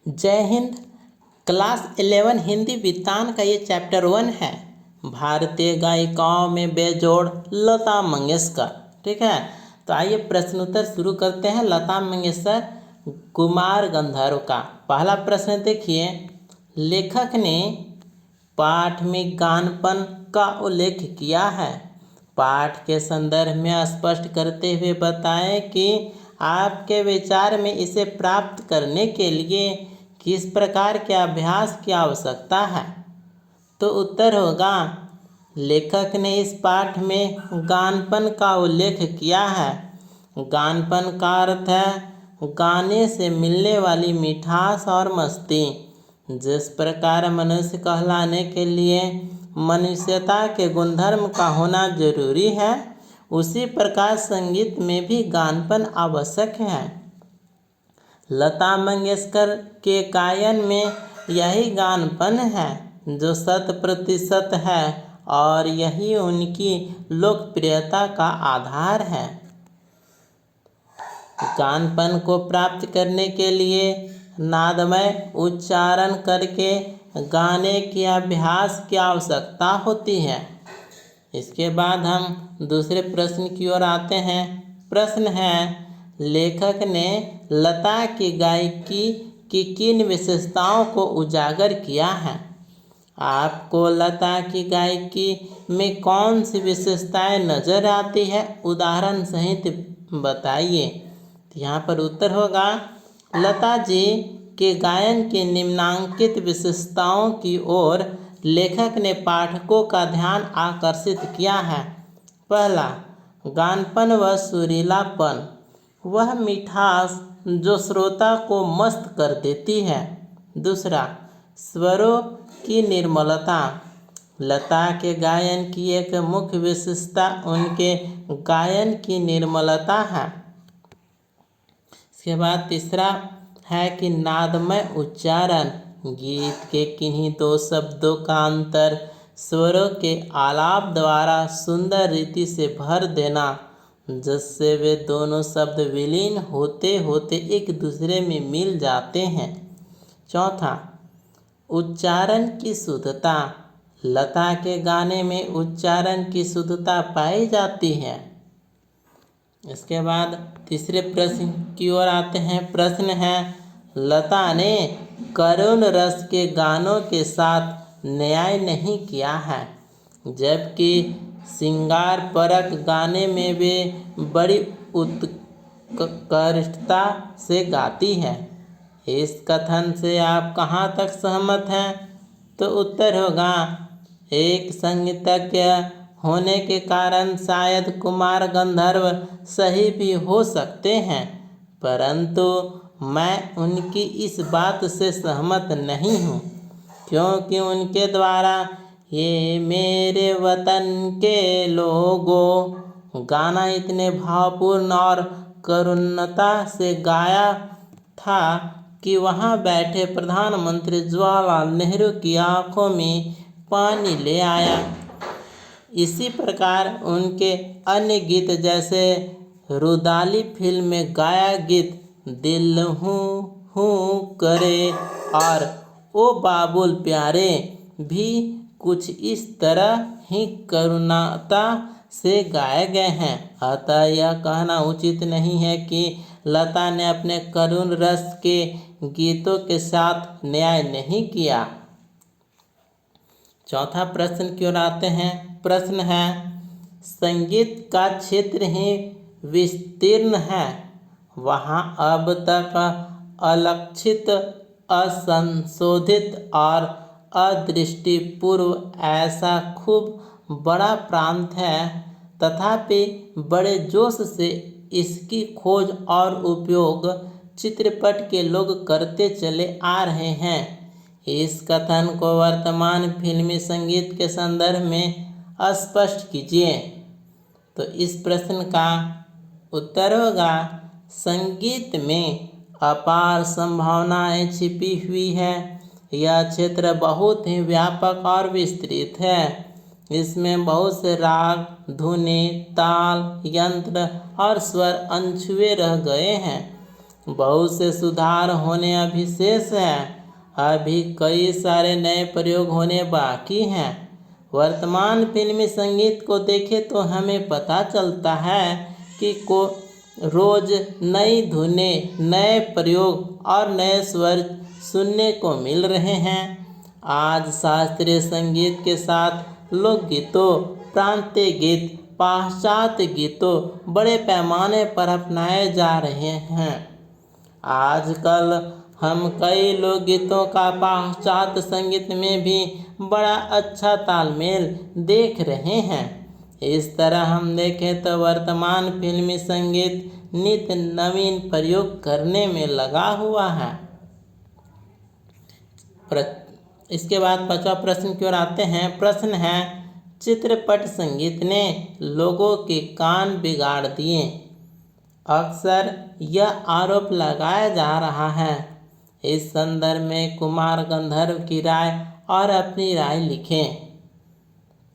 जय हिंद। क्लास 11 हिंदी विज्ञान का ये चैप्टर 1 है। भारतीय गायिकाओं में बेजोड़ लता मंगेशकर। ठीक है, तो आइए प्रश्न उत्तर शुरू करते हैं। लता मंगेशकर कुमार गंधर्व का पहला प्रश्न देखिए। लेखक ने पाठ में गानपन का उल्लेख किया है। पाठ के संदर्भ में स्पष्ट करते हुए बताएं कि आपके विचार में इसे प्राप्त करने के लिए किस प्रकार के अभ्यास की आवश्यकता है। तो उत्तर होगा, लेखक ने इस पाठ में गानपन का उल्लेख किया है। गानपन का अर्थ है गाने से मिलने वाली मिठास और मस्ती। जिस प्रकार मनुष्य कहलाने के लिए मनुष्यता के गुणधर्म का होना जरूरी है, उसी प्रकार संगीत में भी गानपन आवश्यक है। लता मंगेशकर के गायन में यही गानपन है जो 100% है और यही उनकी लोकप्रियता का आधार है। गानपन को प्राप्त करने के लिए नादमय उच्चारण करके गाने के अभ्यास की आवश्यकता होती है। इसके बाद हम दूसरे प्रश्न की ओर आते हैं। प्रश्न है, लेखक ने लता की गायकी की किन विशेषताओं को उजागर किया है। आपको लता की गायकी में कौन सी विशेषताएं नजर आती है, उदाहरण सहित बताइए। तो यहाँ पर उत्तर होगा, लता जी के गायन की निम्नांकित विशेषताओं की ओर लेखक ने पाठकों का ध्यान आकर्षित किया है। पहला, गानपन व सुरीलापन, वह मिठास जो श्रोता को मस्त कर देती है। दूसरा, स्वरों की निर्मलता, लता के गायन की एक मुख्य विशेषता उनके गायन की निर्मलता है। इसके बाद तीसरा है कि नादमय उच्चारण, गीत के किन्हीं दो शब्दों का अंतर स्वरों के आलाप द्वारा सुंदर रीति से भर देना, जिससे वे दोनों शब्द विलीन होते होते एक दूसरे में मिल जाते हैं। चौथा, उच्चारण की शुद्धता, लता के गाने में उच्चारण की शुद्धता पाई जाती है। इसके बाद तीसरे प्रश्न की ओर आते हैं। प्रश्न है, लता ने करुण रस के गानों के साथ न्याय नहीं किया है, जबकि श्रृंगार परक गाने में वे बड़ी उत्कृष्टता से गाती है। इस कथन से आप कहाँ तक सहमत हैं। तो उत्तर होगा, एक संगीतज्ञ होने के कारण शायद कुमार गंधर्व सही भी हो सकते हैं, परंतु मैं उनकी इस बात से सहमत नहीं हूँ, क्योंकि उनके द्वारा ये मेरे वतन के लोगों गाना इतने भावपूर्ण और करुणता से गाया था कि वहाँ बैठे प्रधानमंत्री जवाहरलाल नेहरू की आंखों में पानी ले आया। इसी प्रकार उनके अन्य गीत जैसे रुदाली फिल्म में गाया गीत दिल हूँ करे और ओ बाबुल प्यारे भी कुछ इस तरह ही करुणता से गाए गए हैं। अतः यह कहना उचित नहीं है कि लता ने अपने करुण रस के गीतों के साथ न्याय नहीं किया। चौथा प्रश्न की ओर आते हैं। प्रश्न है, संगीत का क्षेत्र ही विस्तीर्ण है, वहाँ अब तक अलक्षित, असंशोधित और अदृष्टिपूर्व ऐसा खूब बड़ा प्रांत है, तथापि बड़े जोश से इसकी खोज और उपयोग चित्रपट के लोग करते चले आ रहे हैं। इस कथन को वर्तमान फिल्मी संगीत के संदर्भ में स्पष्ट कीजिए। तो इस प्रश्न का उत्तर होगा, संगीत में अपार संभावनाएं छिपी हुई है। यह क्षेत्र बहुत ही व्यापक और विस्तृत है। इसमें बहुत से राग, धुनें, ताल, यंत्र और स्वर अनछुए रह गए हैं। बहुत से सुधार होने अभी शेष हैं। अभी कई सारे नए प्रयोग होने बाकी हैं। वर्तमान फिल्मी संगीत को देखें तो हमें पता चलता है कि रोज नई धुनें, नए प्रयोग और नए स्वर सुनने को मिल रहे हैं। आज शास्त्रीय संगीत के साथ लोकगीतों, प्रांतीय गीत, पाश्चात्य गीतों बड़े पैमाने पर अपनाए जा रहे हैं। आजकल हम कई लोकगीतों का पाश्चात्य संगीत में भी बड़ा अच्छा तालमेल देख रहे हैं। इस तरह हम देखें तो वर्तमान फिल्मी संगीत नित्य नवीन प्रयोग करने में लगा हुआ है। इसके बाद 5वां प्रश्न की ओर आते हैं। प्रश्न है, चित्रपट संगीत ने लोगों के कान बिगाड़ दिए। अक्सर यह आरोप लगाया जा रहा है। इस संदर्भ में कुमार गंधर्व की राय और अपनी राय लिखें।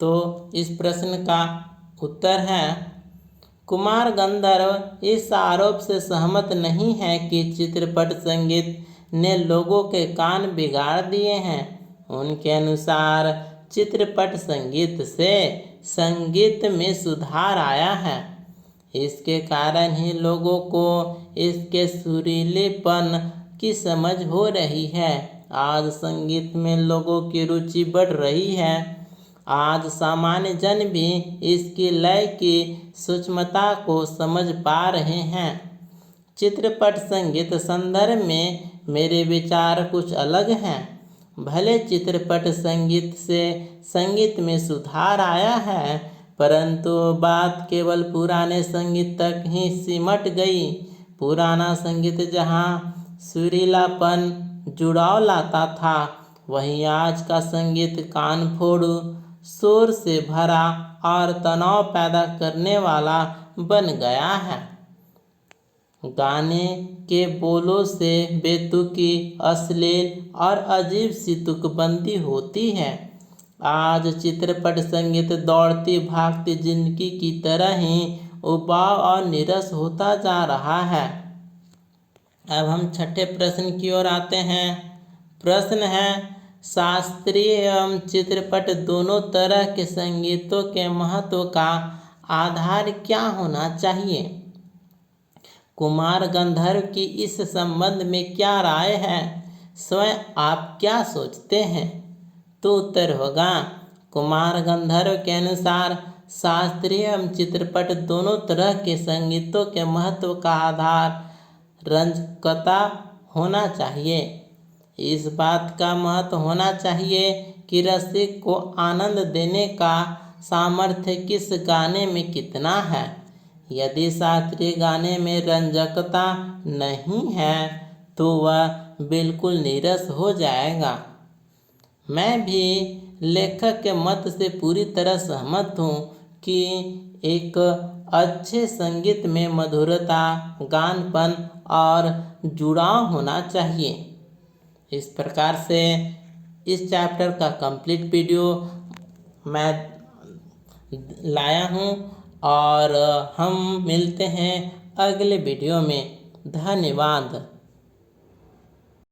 तो इस प्रश्न का उत्तर है, कुमार गंधर्व इस आरोप से सहमत नहीं है कि चित्रपट संगीत ने लोगों के कान बिगाड़ दिए हैं। उनके अनुसार चित्रपट संगीत से संगीत में सुधार आया है। इसके कारण ही लोगों को इसके सुरीलेपन की समझ हो रही है। आज संगीत में लोगों की रुचि बढ़ रही है। आज सामान्य जन भी इसकी लय की सूक्ष्मता को समझ पा रहे हैं। चित्रपट संगीत संदर्भ में मेरे विचार कुछ अलग हैं। भले चित्रपट संगीत से संगीत में सुधार आया है, परंतु बात केवल पुराने संगीत तक ही सिमट गई। पुराना संगीत जहाँ सुरीलापन, जुड़ाव लाता था, वहीं आज का संगीत कान फोड़ू, शोर से भरा और तनाव पैदा करने वाला बन गया है। गाने के बोलों से बेतुकी, अश्लील और अजीब सी तुकबंदी होती है। आज चित्रपट संगीत दौड़ती भागती जिंदगी की तरह ही उबाऊ और नीरस होता जा रहा है। अब हम 6ठे प्रश्न की ओर आते हैं। प्रश्न है, शास्त्रीय एवं चित्रपट दोनों तरह के संगीतों के महत्व का आधार क्या होना चाहिए? कुमार गंधर्व की इस संबंध में क्या राय है? स्वयं आप क्या सोचते हैं? तो उत्तर होगा, कुमार गंधर्व के अनुसार शास्त्रीय एवं चित्रपट दोनों तरह के संगीतों के महत्व का आधार रंजकता होना चाहिए। इस बात का महत्व होना चाहिए कि रसिक को आनंद देने का सामर्थ्य किस गाने में कितना है। यदि शास्त्रीय गाने में रंजकता नहीं है तो वह बिल्कुल नीरस हो जाएगा। मैं भी लेखक के मत से पूरी तरह सहमत हूँ कि एक अच्छे संगीत में मधुरता, गानपन और जुड़ाव होना चाहिए। इस प्रकार से इस चैप्टर का कंप्लीट वीडियो मैं लाया हूँ और हम मिलते हैं अगले वीडियो में। धन्यवाद।